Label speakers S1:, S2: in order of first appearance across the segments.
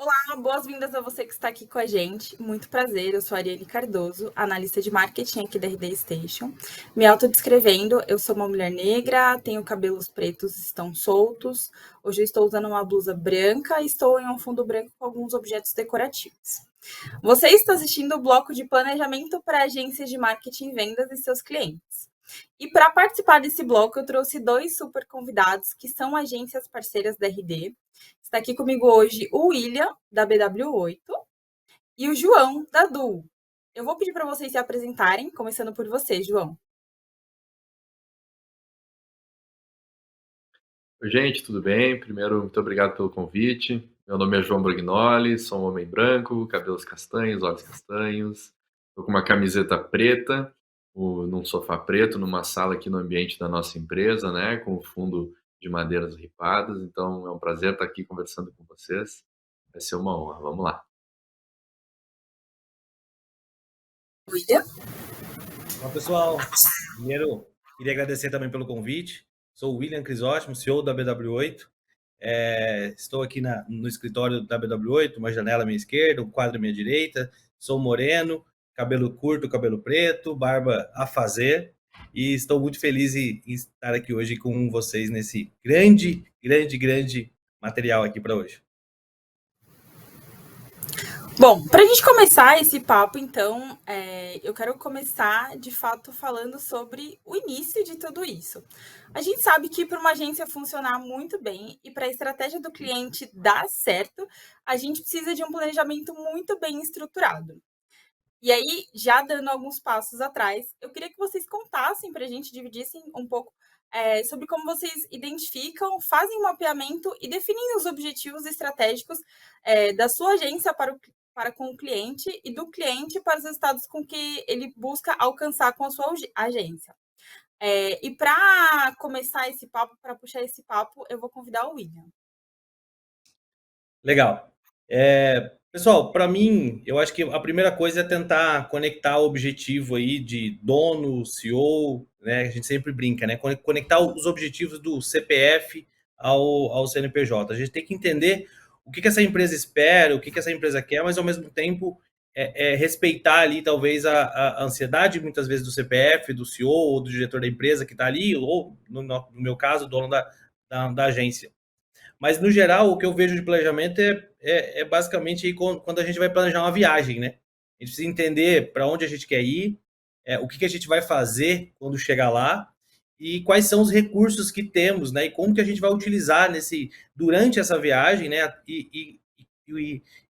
S1: Olá, boas-vindas a você que está aqui com a gente. Muito prazer, eu sou a Ariane Cardoso, analista de marketing aqui da RD Station. Me autodescrevendo, eu sou uma mulher negra, tenho cabelos pretos, estão soltos. Hoje eu estou usando uma blusa branca e estou em um fundo branco com alguns objetos decorativos. Você está assistindo o bloco de planejamento para agências de marketing e vendas e seus clientes. E para participar desse bloco, eu trouxe dois super convidados que são agências parceiras da RD. Está aqui comigo hoje o William, da BW8, e o João, da Du. Eu vou pedir para vocês se apresentarem, começando por você, João.
S2: Oi, gente, tudo bem? Primeiro, muito obrigado pelo convite. Meu nome é João Bragnoli, sou um homem branco, cabelos castanhos, olhos castanhos. Estou com uma camiseta preta, num sofá preto, numa sala aqui no ambiente da nossa empresa, né, com o fundo de madeiras ripadas. Então, é um prazer estar aqui conversando com vocês. Vai ser uma honra. Vamos lá.
S1: William?
S3: Olá, pessoal. Primeiro, queria agradecer também pelo convite. Sou o William Crisóstomo, CEO da BW8. Estou aqui no escritório da BW8, uma janela à minha esquerda, um quadro à minha direita. Sou moreno, cabelo curto, cabelo preto, barba a fazer. E estou muito feliz em estar aqui hoje com vocês nesse grande material aqui para hoje.
S1: Bom, para a gente começar esse papo, então, eu quero começar, de fato, falando sobre o início de tudo isso. A gente sabe que para uma agência funcionar muito bem e para a estratégia do cliente dar certo, a gente precisa de um planejamento muito bem estruturado. E aí, já dando alguns passos atrás, eu queria que vocês contassem para a gente, dividissem um pouco sobre como vocês identificam, fazem o mapeamento e definem os objetivos estratégicos da sua agência para com o cliente e do cliente para os resultados com que ele busca alcançar com a sua agência. E para começar esse papo, para puxar esse papo, eu vou convidar o William.
S3: Legal. Pessoal, para mim, eu acho que a primeira coisa é tentar conectar o objetivo aí de dono, CEO, né? A gente sempre brinca, né? Conectar os objetivos do CPF ao CNPJ. A gente tem que entender o que essa empresa espera, o que essa empresa quer, mas ao mesmo tempo respeitar ali talvez a ansiedade muitas vezes do CPF, do CEO ou do diretor da empresa que está ali, ou no meu caso, dono da agência. Mas, no geral, o que eu vejo de planejamento é basicamente aí quando a gente vai planejar uma viagem, né? A gente precisa entender para onde a gente quer ir, o que a gente vai fazer quando chegar lá e quais são os recursos que temos, né? E como que a gente vai utilizar durante essa viagem, né? E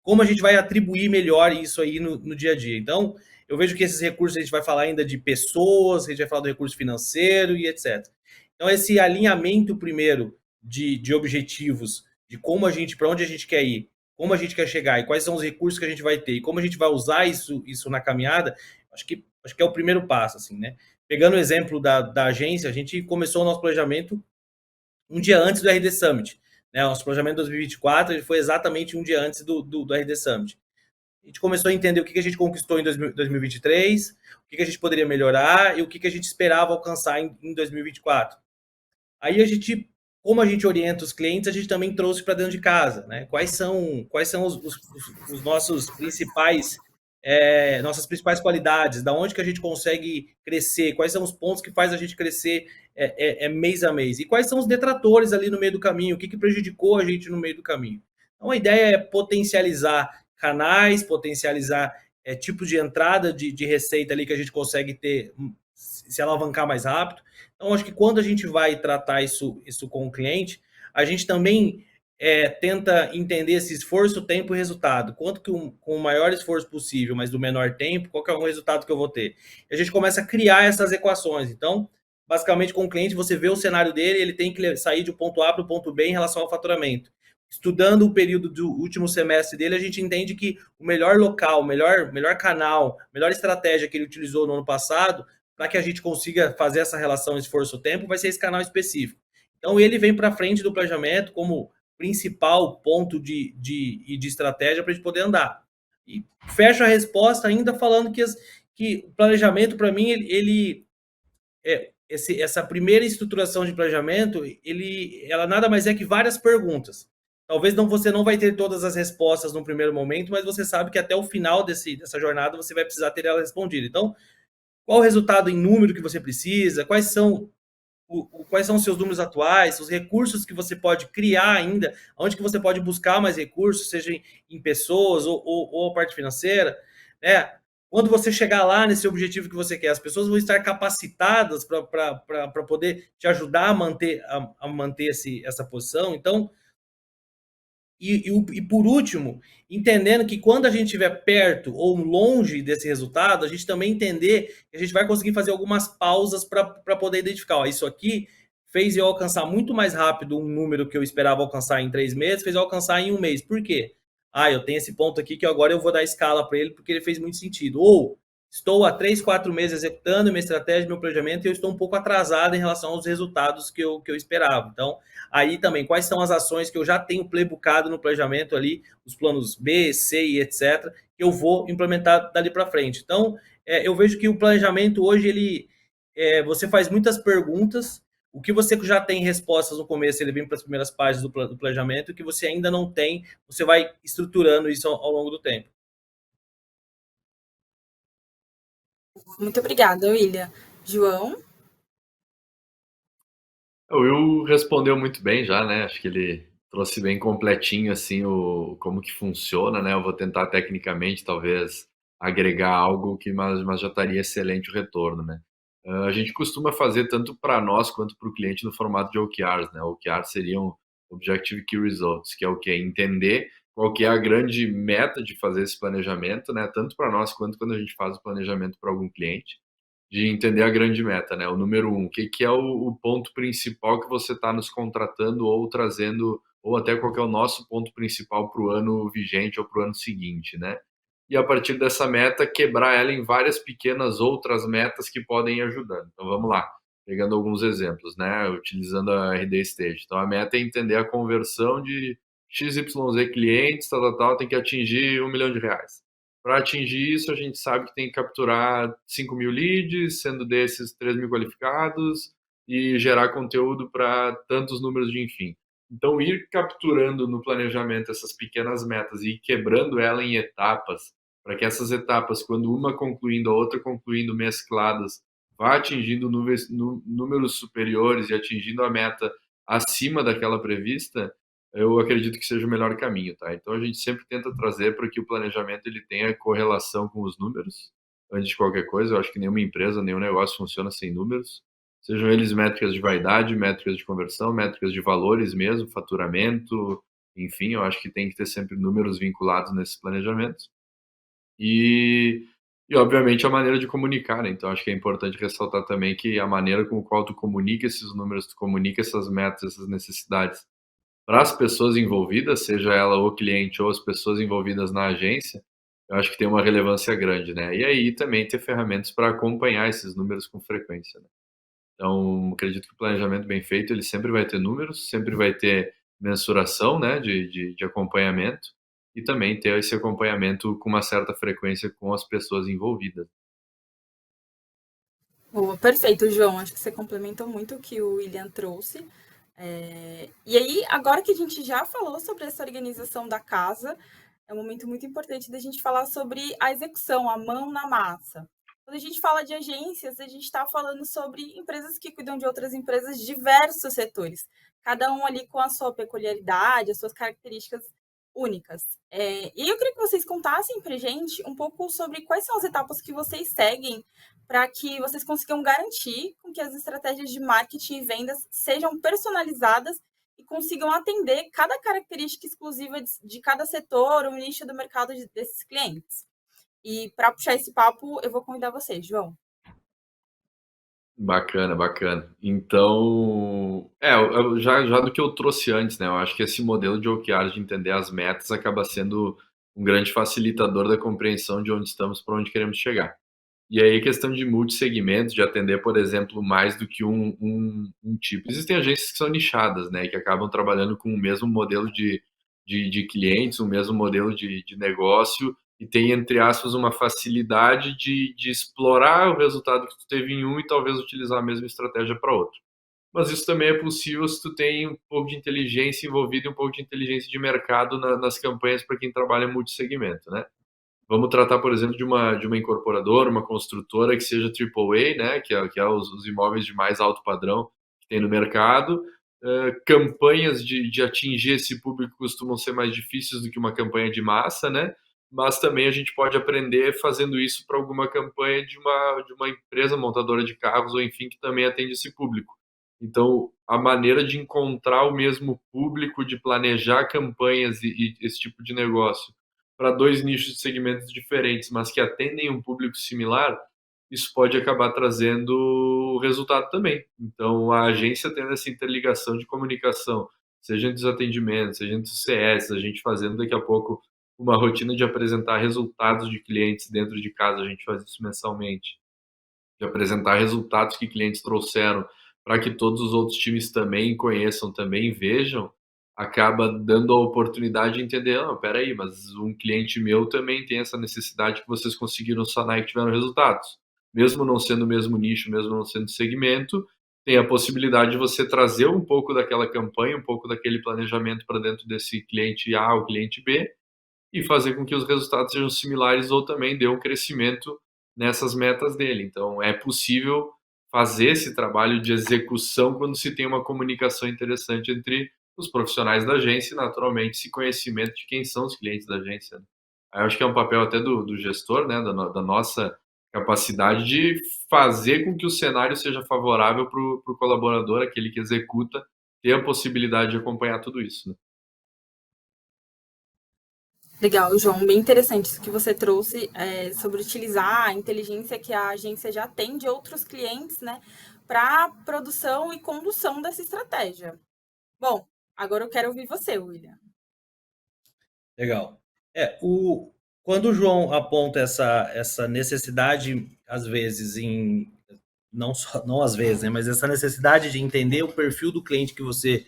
S3: como a gente vai atribuir melhor isso aí no dia a dia. Então, eu vejo que esses recursos a gente vai falar ainda de pessoas, a gente vai falar do recurso financeiro e etc. Então, esse alinhamento primeiro de objetivos, de como para onde a gente quer ir, como a gente quer chegar e quais são os recursos que a gente vai ter e como a gente vai usar isso na caminhada, acho que é o primeiro passo, assim, né? Pegando o exemplo da agência, a gente começou o nosso planejamento um dia antes do RD Summit, né? O nosso planejamento 2024 ele foi exatamente um dia antes do RD Summit. A gente começou a entender o que a gente conquistou em 2023, o que a gente poderia melhorar e o que a gente esperava alcançar em 2024. Aí como a gente orienta os clientes, a gente também trouxe para dentro de casa, né? Quais são os nossos nossas principais qualidades, da onde que a gente consegue crescer, quais são os pontos que faz a gente crescer mês a mês, e quais são os detratores ali no meio do caminho, o que prejudicou a gente no meio do caminho. Então a ideia é potencializar canais, potencializar tipos de entrada de receita ali que a gente consegue ter, se alavancar mais rápido. Então, acho que quando a gente vai tratar isso com o cliente, a gente também tenta entender esse esforço, tempo e resultado. Quanto que com o maior esforço possível, mas do menor tempo, qual que é o resultado que eu vou ter? E a gente começa a criar essas equações. Então, basicamente, com o cliente, você vê o cenário dele, ele tem que sair de um ponto A para o ponto B em relação ao faturamento. Estudando o período do último semestre dele, a gente entende que o melhor local, o melhor canal, a melhor estratégia que ele utilizou no ano passado para que a gente consiga fazer essa relação esforço-tempo, vai ser esse canal específico. Então, ele vem para frente do planejamento como principal ponto de estratégia para a gente poder andar. E fecho a resposta ainda falando que o planejamento, para mim, essa primeira estruturação de planejamento, ela nada mais é que várias perguntas. Talvez você não vai ter todas as respostas no primeiro momento, mas você sabe que até o final dessa jornada você vai precisar ter ela respondida. Então, qual o resultado em número que você precisa? Quais são os seus números atuais, os recursos que você pode criar ainda, onde que você pode buscar mais recursos, seja em pessoas ou a parte financeira, né? Quando você chegar lá nesse objetivo que você quer, as pessoas vão estar capacitadas para poder te ajudar a manter essa posição. Então, e por último, entendendo que quando a gente estiver perto ou longe desse resultado, a gente também entender que a gente vai conseguir fazer algumas pausas para poder identificar, ó, isso aqui fez eu alcançar muito mais rápido um número que eu esperava alcançar em 3 meses, fez eu alcançar em um mês. Por quê? Ah, eu tenho esse ponto aqui que agora eu vou dar escala para ele porque ele fez muito sentido. Ou estou há 3, 4 meses executando minha estratégia, meu planejamento, e eu estou um pouco atrasado em relação aos resultados que eu esperava. Então, aí também, quais são as ações que eu já tenho playbookado no planejamento ali, os planos B, C e etc., que eu vou implementar dali para frente. Então, eu vejo que o planejamento hoje, você faz muitas perguntas, o que você já tem respostas no começo, ele vem para as primeiras páginas do planejamento, o que você ainda não tem, você vai estruturando isso ao longo do tempo.
S1: Muito obrigada, William. João?
S2: O Will respondeu muito bem já, né? Acho que ele trouxe bem completinho assim como que funciona, né? Eu vou tentar tecnicamente talvez agregar algo mas já estaria excelente o retorno, né? A gente costuma fazer tanto para nós quanto para o cliente no formato de OKRs, né? OKRs seriam Objective Key Results, que é o que? Entender qual que é a grande meta de fazer esse planejamento, né? Tanto para nós quanto quando a gente faz o planejamento para algum cliente, de entender a grande meta, né? O número um, o que é o ponto principal que você está nos contratando ou trazendo, ou até qual que é o nosso ponto principal para o ano vigente ou para o ano seguinte, né? E a partir dessa meta, quebrar ela em várias pequenas outras metas que podem ir ajudando. Então vamos lá, pegando alguns exemplos, né? Utilizando a RD Stage. Então a meta é entender a conversão de XYZ clientes, tal, tem que atingir R$ 1 milhão. Para atingir isso, a gente sabe que tem que capturar 5 mil leads, sendo desses 3 mil qualificados, e gerar conteúdo para tantos números de enfim. Então, ir capturando no planejamento essas pequenas metas e ir quebrando ela em etapas, para que essas etapas, quando uma concluindo, a outra concluindo, mescladas, vá atingindo números superiores e atingindo a meta acima daquela prevista, eu acredito que seja o melhor caminho, tá? Então a gente sempre tenta trazer para que o planejamento ele tenha correlação com os números, antes de qualquer coisa. Eu acho que nenhuma empresa, nenhum negócio funciona sem números, sejam eles métricas de vaidade, métricas de conversão, métricas de valores mesmo, faturamento, enfim, eu acho que tem que ter sempre números vinculados nesses planejamentos. E obviamente a maneira de comunicar, né? Então acho que é importante ressaltar também que a maneira com a qual tu comunica esses números, tu comunica essas metas, essas necessidades para as pessoas envolvidas, seja ela o cliente ou as pessoas envolvidas na agência, eu acho que tem uma relevância grande, né? E aí também ter ferramentas para acompanhar esses números com frequência, né? Então, acredito que o planejamento bem feito, ele sempre vai ter números, sempre vai ter mensuração, né, de acompanhamento, e também ter esse acompanhamento com uma certa frequência com as pessoas envolvidas.
S1: Boa, perfeito, João. Acho que você complementou muito o que o William trouxe. E aí, agora que a gente já falou sobre essa organização da casa, é um momento muito importante da gente falar sobre a execução, a mão na massa. Quando a gente fala de agências, a gente está falando sobre empresas que cuidam de outras empresas de diversos setores, cada um ali com a sua peculiaridade, as suas características únicas. E eu queria que vocês contassem para a gente um pouco sobre quais são as etapas que vocês seguem para que vocês consigam garantir com que as estratégias de marketing e vendas sejam personalizadas e consigam atender cada característica exclusiva de cada setor ou nicho do mercado desses clientes. E para puxar esse papo, eu vou convidar vocês, João.
S2: Bacana, bacana. Então, já do que eu trouxe antes, né? Eu acho que esse modelo de OKRs de entender as metas acaba sendo um grande facilitador da compreensão de onde estamos, para onde queremos chegar. E aí, questão de multissegmentos, de atender, por exemplo, mais do que um tipo. Existem agências que são nichadas, né, que acabam trabalhando com o mesmo modelo de clientes, o mesmo modelo de negócio, e tem, entre aspas, uma facilidade de explorar o resultado que tu teve em um e talvez utilizar a mesma estratégia para outro. mas isso também é possível se tu tem um pouco de inteligência envolvida e um pouco de inteligência de mercado nas campanhas para quem trabalha multissegmento, né? Vamos tratar, por exemplo, de uma incorporadora, uma construtora que seja AAA, né, que é os imóveis de mais alto padrão que tem no mercado. Campanhas de atingir esse público costumam ser mais difíceis do que uma campanha de massa, né? Mas também a gente pode aprender fazendo isso para alguma campanha de uma empresa montadora de carros ou enfim que também atende esse público. Então, a maneira de encontrar o mesmo público, de planejar campanhas e esse tipo de negócio para dois nichos de segmentos diferentes, mas que atendem um público similar, isso pode acabar trazendo resultado também. Então, a agência tendo essa interligação de comunicação, seja entre os atendimentos, seja entre os CS, a gente fazendo daqui a pouco uma rotina de apresentar resultados de clientes dentro de casa, a gente faz isso mensalmente, de apresentar resultados que clientes trouxeram para que todos os outros times também conheçam, também vejam, acaba dando a oportunidade de entender, não, peraí, mas um cliente meu também tem essa necessidade que vocês conseguiram sanar e que tiveram resultados. Mesmo não sendo o mesmo nicho, mesmo não sendo segmento, tem a possibilidade de você trazer um pouco daquela campanha, um pouco daquele planejamento para dentro desse cliente A ou cliente B, e fazer com que os resultados sejam similares ou também dê um crescimento nessas metas dele. Então, é possível fazer esse trabalho de execução quando se tem uma comunicação interessante entre os profissionais da agência e, naturalmente, esse conhecimento de quem são os clientes da agência, né? Aí eu acho que é um papel até do gestor, né, da nossa capacidade de fazer com que o cenário seja favorável para o colaborador, aquele que executa, ter a possibilidade de acompanhar tudo isso, né?
S1: Legal, João, bem interessante isso que você trouxe sobre utilizar a inteligência que a agência já tem de outros clientes, né, para produção e condução dessa estratégia. Bom, agora eu quero ouvir você, William.
S3: Legal. Quando o João aponta essa necessidade, às vezes, não às vezes, né, mas essa necessidade de entender o perfil do cliente que você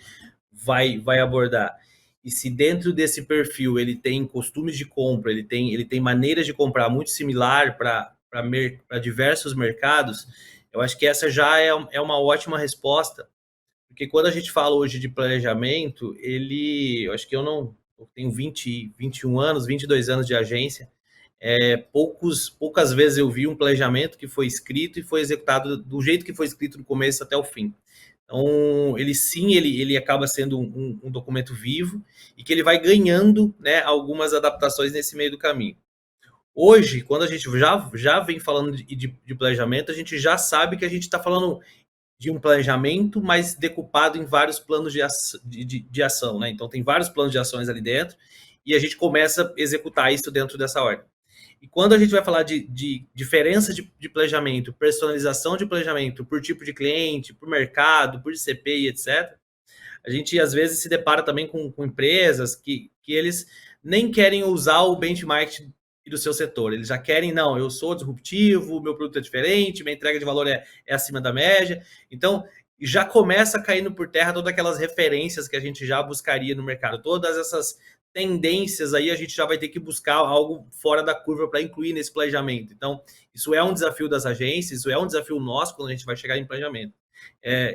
S3: vai abordar. E se dentro desse perfil ele tem costumes de compra, ele tem maneiras de comprar muito similar para diversos mercados, eu acho que essa já é uma ótima resposta, porque quando a gente fala hoje de planejamento, eu acho que eu tenho 21 anos, 22 anos de agência, poucas vezes eu vi um planejamento que foi escrito e foi executado do jeito que foi escrito do começo até o fim. Então, ele acaba sendo um documento vivo e que ele vai ganhando, né, algumas adaptações nesse meio do caminho. Hoje, quando a gente já vem falando de planejamento, a gente já sabe que a gente está falando de um planejamento, mas decupado em vários planos de ação, né? Então, tem vários planos de ações ali dentro e a gente começa a executar isso dentro dessa ordem. E quando a gente vai falar de diferença de planejamento, personalização de planejamento por tipo de cliente, por mercado, por CPI, etc., a gente às vezes se depara também com empresas que eles nem querem usar o benchmark do seu setor. Eles já querem, não, eu sou disruptivo, meu produto é diferente, minha entrega de valor é acima da média. Então, já começa caindo por terra todas aquelas referências que a gente já buscaria no mercado. Todas essas tendências aí a gente já vai ter que buscar algo fora da curva para incluir nesse planejamento. Então, isso é um desafio das agências, isso é um desafio nosso quando a gente vai chegar em planejamento.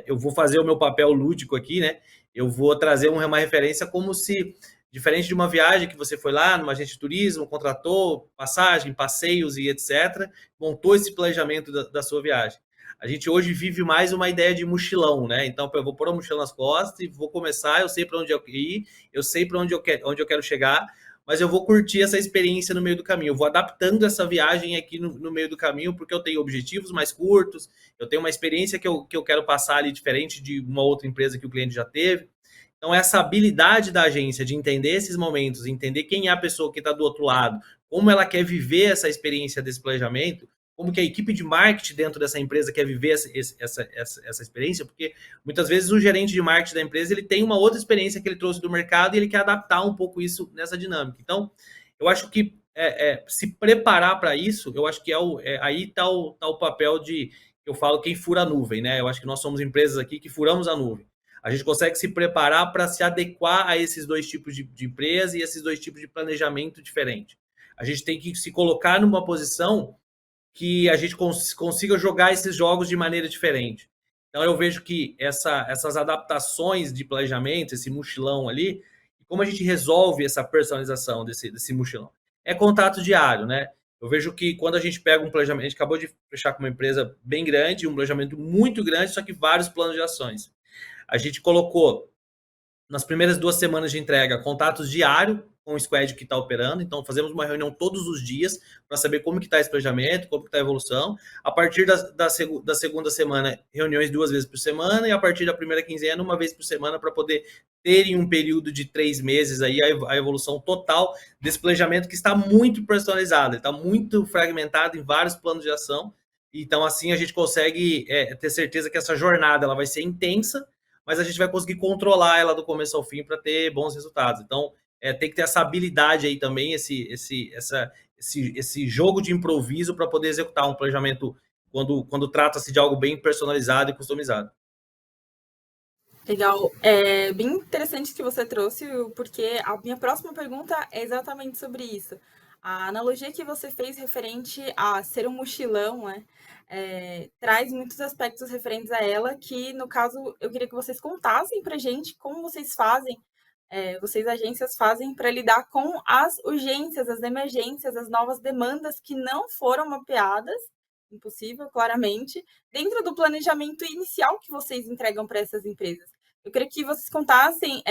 S3: Eu vou fazer o meu papel lúdico aqui, né? Eu vou trazer uma referência como se, diferente de uma viagem que você foi lá numa agência de turismo, contratou passagem, passeios e etc., montou esse planejamento da sua viagem. A gente hoje vive mais uma ideia de mochilão, né? Então, eu vou pôr a mochila nas costas e vou começar, eu sei para onde eu ir, eu sei para onde eu quero chegar, mas eu vou curtir essa experiência no meio do caminho. Eu vou adaptando essa viagem aqui no meio do caminho, porque eu tenho objetivos mais curtos, eu tenho uma experiência que eu quero passar ali diferente de uma outra empresa que o cliente já teve. Então, essa habilidade da agência de entender esses momentos, entender quem é a pessoa que está do outro lado, como ela quer viver essa experiência desse planejamento, como que a equipe de marketing dentro dessa empresa quer viver essa experiência, porque muitas vezes o gerente de marketing da empresa ele tem uma outra experiência que ele trouxe do mercado e ele quer adaptar um pouco isso nessa dinâmica. Então, eu acho que se preparar para isso, eu acho que aí está o papel de, eu falo, quem fura a nuvem, né? Eu acho que nós somos empresas aqui que furamos a nuvem. A gente consegue se preparar para se adequar a esses dois tipos de empresa e esses dois tipos de planejamento diferente. A gente tem que se colocar numa posição que a gente consiga jogar esses jogos de maneira diferente. Então, eu vejo que essas adaptações de planejamento, esse mochilão ali, como a gente resolve essa personalização desse mochilão? É contato diário, né? Eu vejo que quando a gente pega um planejamento, a gente acabou de fechar com uma empresa bem grande, um planejamento muito grande, só que vários planos de ações. A gente colocou nas primeiras 2 semanas de entrega, contatos diários com o squad que está operando. Então, fazemos uma reunião todos os dias para saber como que está esse planejamento, como que está a evolução. A partir da segunda semana, reuniões 2 vezes por semana. E a partir da primeira quinzena, 1 vez por semana, para poder ter em um período de 3 meses aí a evolução total desse planejamento que está muito personalizado. Está muito fragmentado em vários planos de ação. Então, assim, a gente consegue ter certeza que essa jornada ela vai ser intensa, mas a gente vai conseguir controlar ela do começo ao fim para ter bons resultados. Então, tem que ter essa habilidade aí também, esse jogo de improviso para poder executar um planejamento quando trata-se de algo bem personalizado e customizado.
S1: Legal. É bem interessante que você trouxe, porque a minha próxima pergunta é exatamente sobre isso. A analogia que você fez referente a ser um mochilão, né, traz muitos aspectos referentes a ela, que, no caso, eu queria que vocês contassem para gente como vocês fazem, vocês agências fazem para lidar com as urgências, as emergências, as novas demandas que não foram mapeadas, impossível, claramente, dentro do planejamento inicial que vocês entregam para essas empresas. Eu queria que vocês contassem,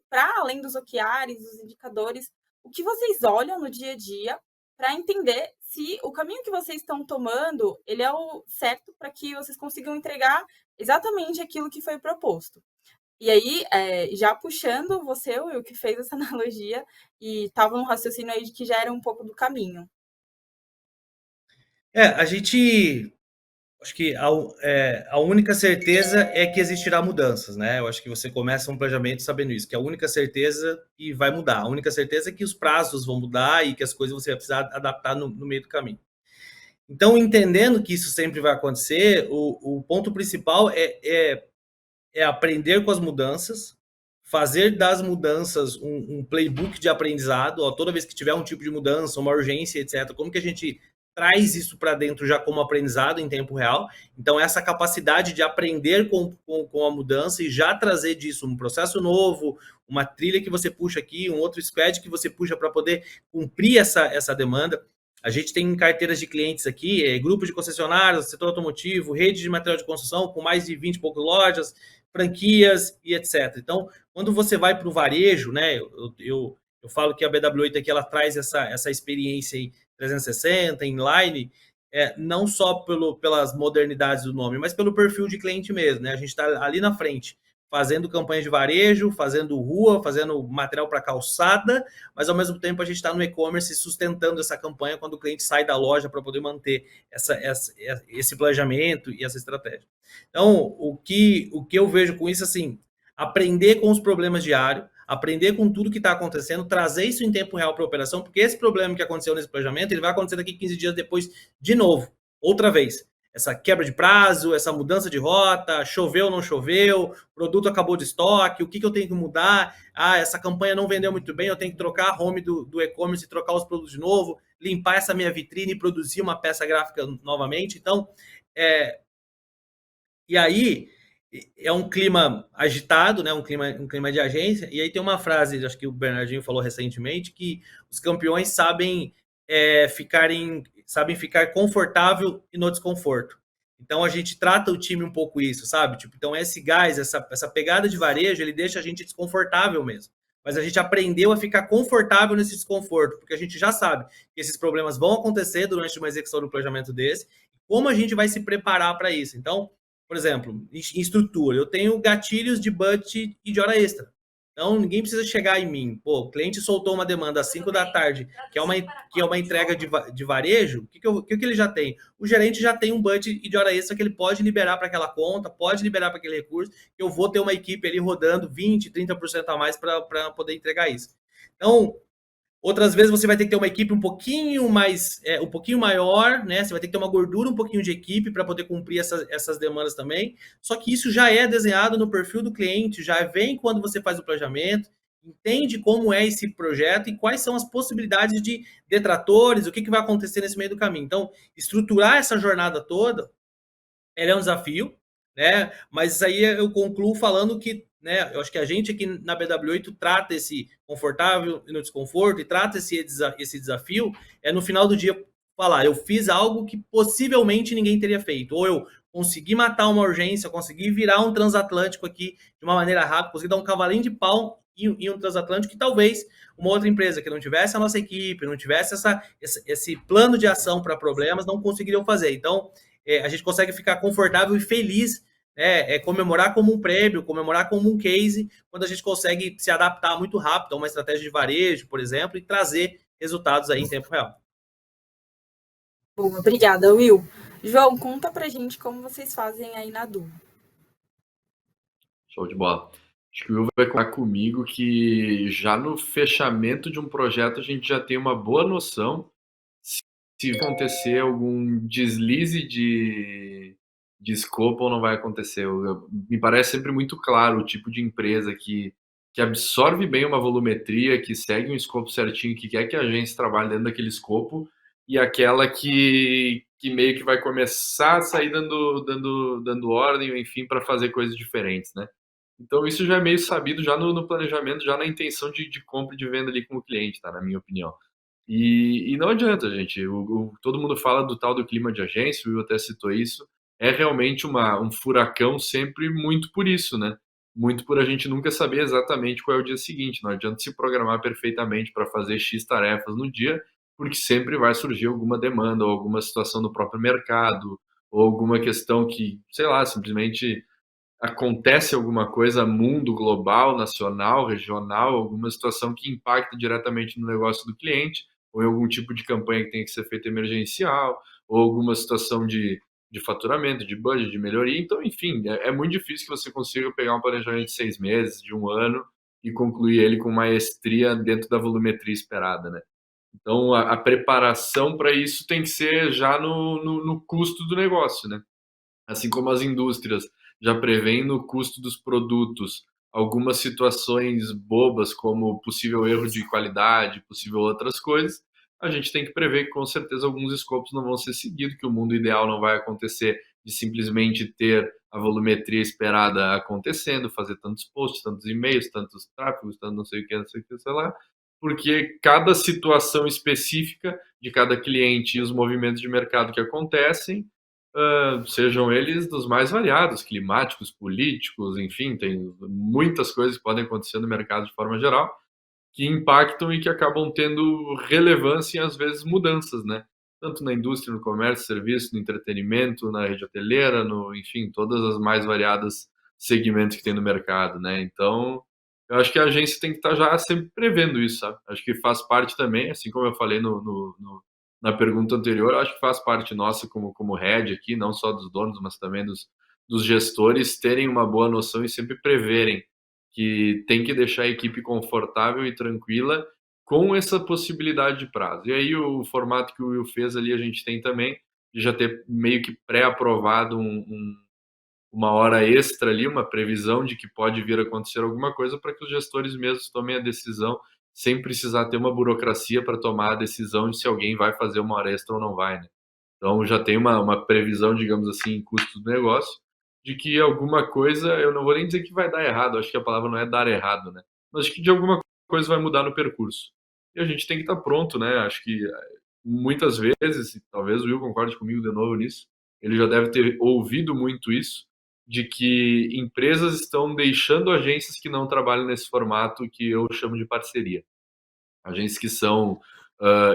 S1: para além dos OKRs, dos indicadores, o que vocês olham no dia a dia para entender se o caminho que vocês estão tomando ele é o certo para que vocês consigam entregar exatamente aquilo que foi proposto. E aí, já puxando você, Will, que fez essa analogia e estava no raciocínio aí de que já era um pouco do caminho.
S3: Acho que a única certeza é que existirá mudanças, né? Eu acho que você começa um planejamento sabendo isso, que a única certeza que vai mudar. A única certeza é que os prazos vão mudar e que as coisas você vai precisar adaptar no meio do caminho. Então, entendendo que isso sempre vai acontecer, o ponto principal é aprender com as mudanças, fazer das mudanças um playbook de aprendizado. Toda vez que tiver um tipo de mudança, uma urgência, etc., como que a gente traz isso para dentro já como aprendizado em tempo real? Então, essa capacidade de aprender com a mudança e já trazer disso um processo novo, uma trilha que você puxa aqui, um outro squad que você puxa para poder cumprir essa demanda. A gente tem carteiras de clientes aqui, grupos de concessionários, setor automotivo, rede de material de construção com mais de 20 e poucas lojas, franquias e etc. Então, quando você vai para o varejo, né, eu falo que a BW8 aqui ela traz essa experiência em 360, inline, não só pelas modernidades do nome, mas pelo perfil de cliente mesmo, né? A gente está ali na frente, fazendo campanha de varejo, fazendo rua, fazendo material para calçada, mas ao mesmo tempo a gente está no e-commerce sustentando essa campanha quando o cliente sai da loja para poder manter esse planejamento e essa estratégia. Então, o que eu vejo com isso, assim, aprender com os problemas diários, aprender com tudo que está acontecendo, trazer isso em tempo real para a operação, porque esse problema que aconteceu nesse planejamento, ele vai acontecer daqui 15 dias depois de novo, outra vez. Essa quebra de prazo, essa mudança de rota, choveu ou não choveu, produto acabou de estoque, o que eu tenho que mudar? Essa campanha não vendeu muito bem, eu tenho que trocar a home do e-commerce e trocar os produtos de novo, limpar essa minha vitrine e produzir uma peça gráfica novamente. Então, e aí é um clima agitado, né? um clima de agência, e aí tem uma frase, acho que o Bernardinho falou recentemente, que os campeões sabem ficar confortável e no desconforto. Então a gente trata o time um pouco isso, sabe? Então esse gás, essa pegada de varejo, ele deixa a gente desconfortável mesmo. Mas a gente aprendeu a ficar confortável nesse desconforto, porque a gente já sabe que esses problemas vão acontecer durante uma execução do planejamento desse, como a gente vai se preparar para isso. Então, por exemplo, em estrutura, eu tenho gatilhos de budget e de hora extra. Então, ninguém precisa chegar em mim. O cliente soltou uma demanda às 5 da tarde, que é uma entrega de varejo, o que ele já tem? O gerente já tem um budget de hora extra que ele pode liberar para aquela conta, pode liberar para aquele recurso, que eu vou ter uma equipe ali rodando 20%, 30% a mais para poder entregar isso. Então, outras vezes você vai ter que ter uma equipe um pouquinho maior, né? Você vai ter que ter uma gordura um pouquinho de equipe para poder cumprir essas demandas também. Só que isso já é desenhado no perfil do cliente, já vem quando você faz o planejamento, entende como é esse projeto e quais são as possibilidades de detratores, o que vai acontecer nesse meio do caminho. Então, estruturar essa jornada toda, ela é um desafio, né? Mas isso aí eu concluo falando que, né, eu acho que a gente aqui na BW8 trata esse confortável no desconforto e trata esse desafio, no final do dia falar, eu fiz algo que possivelmente ninguém teria feito, ou eu consegui matar uma urgência, eu consegui virar um transatlântico aqui de uma maneira rápida, consegui dar um cavalinho de pau em um transatlântico que talvez uma outra empresa que não tivesse a nossa equipe, não tivesse esse plano de ação para problemas, não conseguiriam fazer. Então, a gente consegue ficar confortável e feliz, comemorar como um prêmio, comemorar como um case, quando a gente consegue se adaptar muito rápido a uma estratégia de varejo, por exemplo, e trazer resultados aí em tempo real.
S1: Bom, obrigada, Will. João, conta pra gente como vocês fazem aí na Du.
S2: Show de bola. Acho que o Will vai contar comigo que já no fechamento de um projeto a gente já tem uma boa noção se vai acontecer algum deslize de escopo ou não vai acontecer. Me parece sempre muito claro o tipo de empresa que absorve bem uma volumetria, que segue um escopo certinho, que quer que a agência trabalhe dentro daquele escopo, e aquela que meio que vai começar a sair dando ordem, enfim, para fazer coisas diferentes, né? Então isso já é meio sabido já no planejamento, já na intenção de compra e de venda ali com o cliente, tá? Na minha opinião. E não adianta, gente. Todo mundo fala do tal do clima de agência, o Will até citou isso. É realmente um furacão sempre muito por isso, né? Muito por a gente nunca saber exatamente qual é o dia seguinte. Não adianta se programar perfeitamente para fazer X tarefas no dia, porque sempre vai surgir alguma demanda ou alguma situação do próprio mercado ou alguma questão que, sei lá, simplesmente acontece alguma coisa mundo, global, nacional, regional, alguma situação que impacta diretamente no negócio do cliente, ou em algum tipo de campanha que tem que ser feita emergencial, ou alguma situação de faturamento, de budget, de melhoria. Então, enfim, é muito difícil que você consiga pegar um planejamento de 6 meses, de um ano, e concluir ele com maestria dentro da volumetria esperada, né? Então, a preparação para isso tem que ser já no custo do negócio, né? Assim como as indústrias já prevêem no custo dos produtos algumas situações bobas, como possível erro de qualidade, possível outras coisas, a gente tem que prever que com certeza alguns escopos não vão ser seguidos, que o mundo ideal não vai acontecer de simplesmente ter a volumetria esperada acontecendo, fazer tantos posts, tantos e-mails, tantos tráfegos, tanto não sei o que, não sei o que, sei lá, porque cada situação específica de cada cliente e os movimentos de mercado que acontecem sejam eles dos mais variados, climáticos, políticos, enfim, tem muitas coisas que podem acontecer no mercado de forma geral, que impactam e que acabam tendo relevância e às vezes mudanças, né? Tanto na indústria, no comércio, serviço, no entretenimento, na rede hoteleira, enfim, todas as mais variadas segmentos que tem no mercado, né? Então, eu acho que a agência tem que estar já sempre prevendo isso, sabe? Acho que faz parte também, assim como eu falei na pergunta anterior, acho que faz parte nossa como head aqui, não só dos donos, mas também dos gestores, terem uma boa noção e sempre preverem que tem que deixar a equipe confortável e tranquila com essa possibilidade de prazo. E aí o formato que o Will fez ali, a gente tem também de já ter meio que pré-aprovado uma hora extra ali, uma previsão de que pode vir a acontecer alguma coisa para que os gestores mesmos tomem a decisão sem precisar ter uma burocracia para tomar a decisão de se alguém vai fazer uma hora extra ou não vai, né? Então já tem uma previsão, digamos assim, em custo do negócio, de que alguma coisa, eu não vou nem dizer que vai dar errado, acho que a palavra não é dar errado, né? Mas acho que de alguma coisa vai mudar no percurso. E a gente tem que estar pronto, né? Acho que muitas vezes, e talvez o Will concorde comigo de novo nisso, ele já deve ter ouvido muito isso, de que empresas estão deixando agências que não trabalham nesse formato que eu chamo de parceria. Agências que são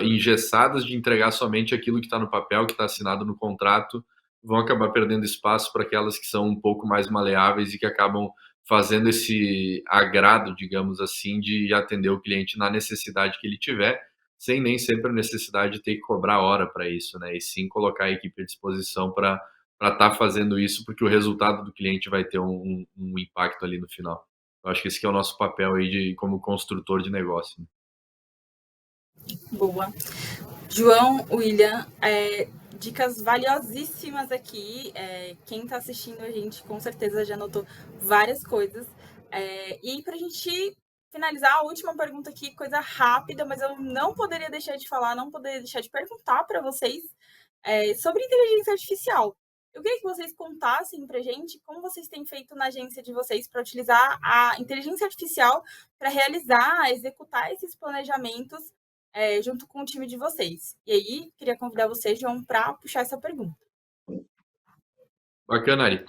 S2: engessadas de entregar somente aquilo que está no papel, que está assinado no contrato, vão acabar perdendo espaço para aquelas que são um pouco mais maleáveis e que acabam fazendo esse agrado, digamos assim, de atender o cliente na necessidade que ele tiver, sem nem sempre a necessidade de ter que cobrar hora para isso, né? E sim colocar a equipe à disposição para estar fazendo isso, porque o resultado do cliente vai ter um impacto ali no final. Eu acho que esse que é o nosso papel aí como construtor de negócio, né?
S1: Boa. João, William, dicas valiosíssimas aqui. Quem está assistindo a gente com certeza já notou várias coisas. E para a gente finalizar, a última pergunta aqui, coisa rápida, mas eu não poderia deixar de falar, não poderia deixar de perguntar para vocês sobre inteligência artificial. Eu queria que vocês contassem para a gente como vocês têm feito na agência de vocês para utilizar a inteligência artificial para realizar, executar esses planejamentos junto com o time de vocês. E aí, queria convidar vocês, João, para puxar essa pergunta.
S2: Bacana, Ari.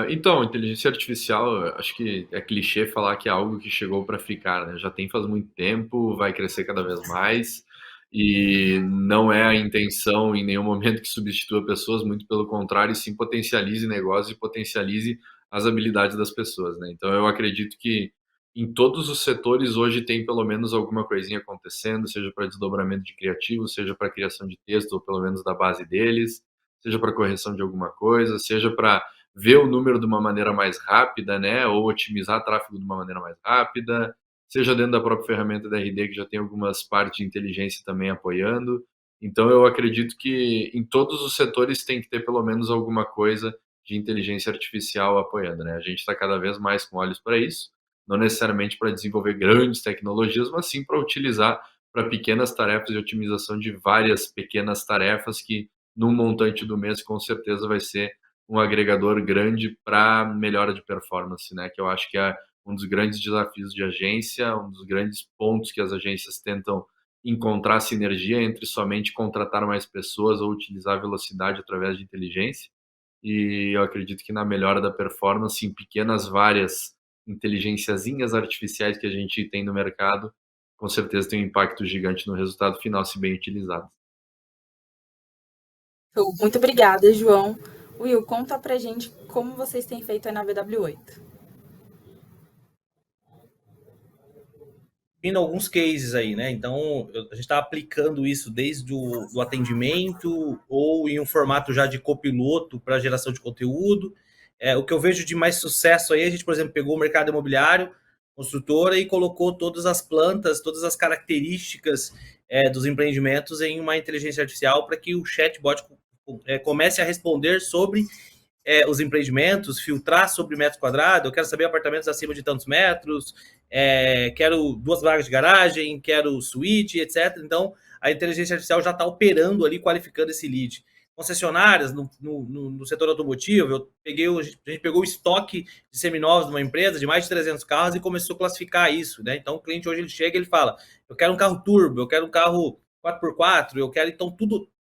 S2: Então, inteligência artificial, acho que é clichê falar que é algo que chegou para ficar, né? Já tem faz muito tempo, vai crescer cada vez mais e não é a intenção em nenhum momento que substitua pessoas, muito pelo contrário, sim potencialize negócios e potencialize as habilidades das pessoas, né? Então, eu acredito que em todos os setores hoje tem pelo menos alguma coisinha acontecendo, seja para desdobramento de criativos, seja para criação de texto, ou pelo menos da base deles, seja para correção de alguma coisa, seja para ver o número de uma maneira mais rápida, né, ou otimizar tráfego de uma maneira mais rápida, seja dentro da própria ferramenta da RD, que já tem algumas partes de inteligência também apoiando. Então, eu acredito que em todos os setores tem que ter pelo menos alguma coisa de inteligência artificial apoiando, né? A gente está cada vez mais com olhos para isso, não necessariamente para desenvolver grandes tecnologias, mas sim para utilizar para pequenas tarefas de otimização de várias pequenas tarefas que num montante do mês, com certeza vai ser um agregador grande para melhora de performance, né? Que eu acho que é um dos grandes desafios de agência, um dos grandes pontos que as agências tentam encontrar sinergia entre somente contratar mais pessoas ou utilizar velocidade através de inteligência. E eu acredito que na melhora da performance, em pequenas várias inteligênciazinhas artificiais que a gente tem no mercado, com certeza tem um impacto gigante no resultado final, se bem utilizado.
S1: Muito obrigada, João. Will, conta pra gente como vocês têm feito aí na VW8.
S3: Vindo alguns cases aí, né? Então, a gente está aplicando isso desde o atendimento ou em um formato já de copiloto para geração de conteúdo. O que eu vejo de mais sucesso aí, a gente, por exemplo, pegou o mercado imobiliário, construtora, e colocou todas as plantas, todas as características dos empreendimentos em uma inteligência artificial para que o chatbot comece a responder sobre os empreendimentos, filtrar sobre metro quadrado, eu quero saber apartamentos acima de tantos metros, quero 2 vagas de garagem, quero suíte, etc. Então, a inteligência artificial já está operando ali, qualificando esse lead. Concessionárias, no setor automotivo, a gente pegou o estoque de seminovos de uma empresa de mais de 300 carros e começou a classificar isso, né? Então, o cliente hoje ele chega e ele fala, eu quero um carro turbo, eu quero um carro 4x4, eu quero, então,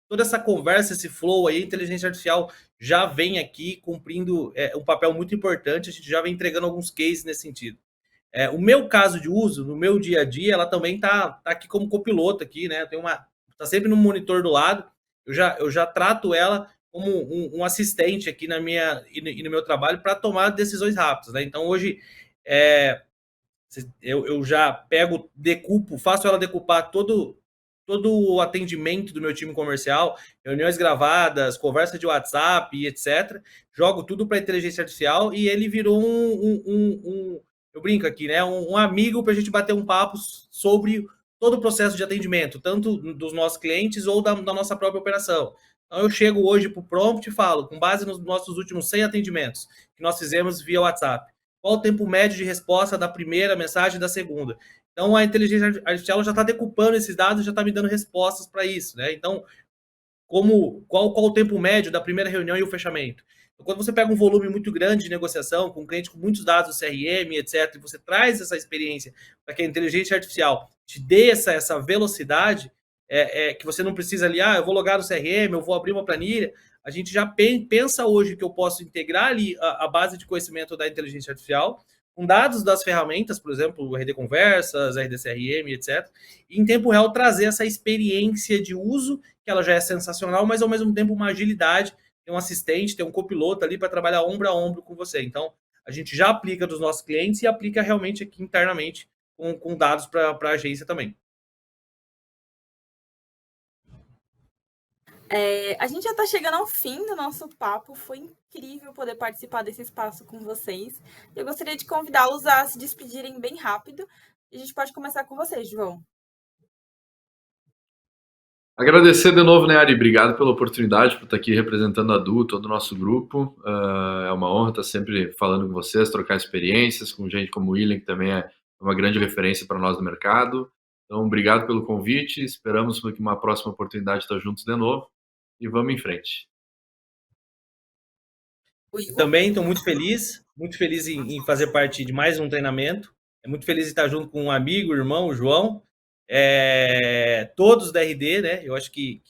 S3: toda essa conversa, esse flow aí, a inteligência artificial já vem aqui cumprindo um papel muito importante, a gente já vem entregando alguns cases nesse sentido. O meu caso de uso, no meu dia a dia, ela também tá aqui como copiloto aqui, né? Tá sempre no monitor do lado, eu já trato ela como um assistente aqui na minha e no meu trabalho para tomar decisões rápidas, né? Então hoje eu já pego, decupo, faço ela decupar todo o atendimento do meu time comercial, reuniões gravadas, conversa de WhatsApp e etc. Jogo tudo para inteligência artificial e ele virou eu brinco aqui, né? Um amigo para a gente bater um papo sobre todo o processo de atendimento, tanto dos nossos clientes ou da nossa própria operação. Então eu chego hoje para o prompt e falo, com base nos nossos últimos 100 atendimentos que nós fizemos via WhatsApp, qual o tempo médio de resposta da primeira mensagem e da segunda? Então, a inteligência artificial já está decupando esses dados, já está me dando respostas para isso, né? Então, qual o tempo médio da primeira reunião e o fechamento? Então, quando você pega um volume muito grande de negociação, com um cliente com muitos dados do CRM, etc., e você traz essa experiência para que a inteligência artificial te dê essa velocidade, que você não precisa ali, eu vou logar no CRM, eu vou abrir uma planilha, a gente já pensa hoje que eu posso integrar ali a base de conhecimento da inteligência artificial com dados das ferramentas, por exemplo, o RD Conversas, RD CRM, etc. E em tempo real trazer essa experiência de uso, que ela já é sensacional, mas ao mesmo tempo uma agilidade, ter um assistente, ter um copiloto ali para trabalhar ombro a ombro com você. Então, a gente já aplica dos nossos clientes e aplica realmente aqui internamente com dados para a agência também.
S1: A gente já está chegando ao fim do nosso papo. Foi incrível poder participar desse espaço com vocês. Eu gostaria de convidá-los a se despedirem bem rápido. E a gente pode começar com vocês, João.
S2: Agradecer de novo, né, Ari? Obrigado pela oportunidade, por estar aqui representando a Du, todo o nosso grupo. É uma honra estar sempre falando com vocês, trocar experiências com gente como o William, que também é uma grande referência para nós no mercado. Então, obrigado pelo convite. Esperamos que uma próxima oportunidade estar juntos de novo. E vamos em frente.
S3: Também estou muito feliz em fazer parte de mais um treinamento. É muito feliz em estar junto com um amigo, irmão, o João, todos da RD, né? Eu acho que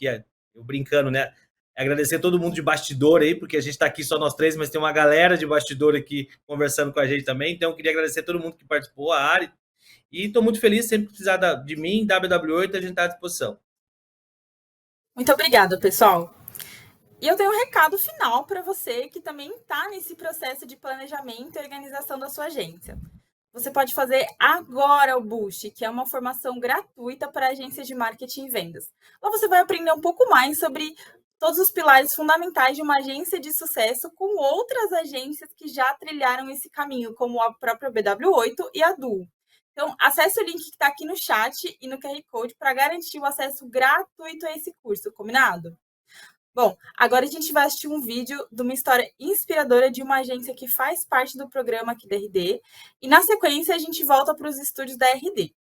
S3: eu brincando, né? Agradecer a todo mundo de bastidor aí, porque a gente está aqui só nós três, mas tem uma galera de bastidor aqui conversando com a gente também. Então, eu queria agradecer a todo mundo que participou, a Ari. E estou muito feliz, sempre que precisar de mim, WW8, a gente está à disposição.
S1: Muito obrigada, pessoal. E eu tenho um recado final para você que também está nesse processo de planejamento e organização da sua agência. Você pode fazer agora o Boost, que é uma formação gratuita para agências de marketing e vendas. Lá você vai aprender um pouco mais sobre todos os pilares fundamentais de uma agência de sucesso com outras agências que já trilharam esse caminho, como a própria BW8 e a Duo. Então, acesse o link que está aqui no chat e no QR Code para garantir o acesso gratuito a esse curso, combinado? Bom, agora a gente vai assistir um vídeo de uma história inspiradora de uma agência que faz parte do programa aqui da RD. E na sequência a gente volta para os estúdios da RD.